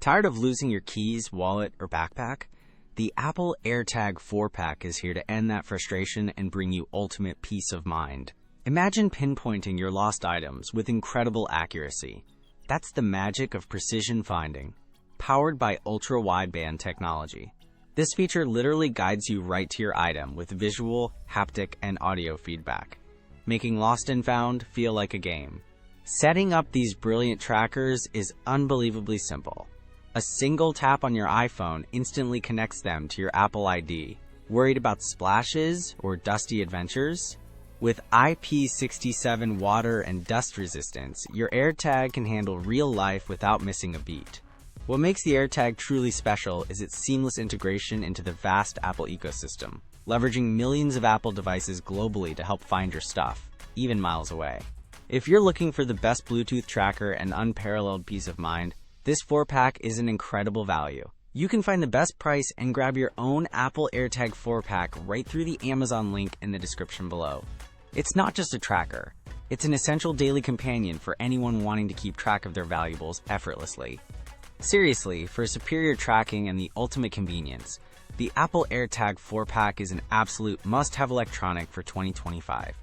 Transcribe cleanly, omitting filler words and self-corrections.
Tired of losing your keys, wallet, or backpack? The Apple AirTag 4-pack is here to end that frustration and bring you ultimate peace of mind. Imagine pinpointing your lost items with incredible accuracy. That's the magic of precision finding, powered by Ultra Wideband technology. This feature literally guides you right to your item with visual, haptic, and audio feedback, making Lost and Found feel like a game. Setting up these brilliant trackers is unbelievably simple. A single tap on your iPhone instantly connects them to your Apple ID. Worried about splashes or dusty adventures? With IP67 water and dust resistance, your AirTag can handle real life without missing a beat. What makes the AirTag truly special is its seamless integration into the vast Apple ecosystem, leveraging millions of Apple devices globally to help find your stuff, even miles away. If you're looking for the best Bluetooth tracker and unparalleled peace of mind, this 4-pack is an incredible value. You can find the best price and grab your own Apple AirTag 4-pack right through the Amazon link in the description below. It's not just a tracker. It's an essential daily companion for anyone wanting to keep track of their valuables effortlessly. Seriously, for superior tracking and the ultimate convenience, the Apple AirTag 4-pack is an absolute must-have electronic for 2025.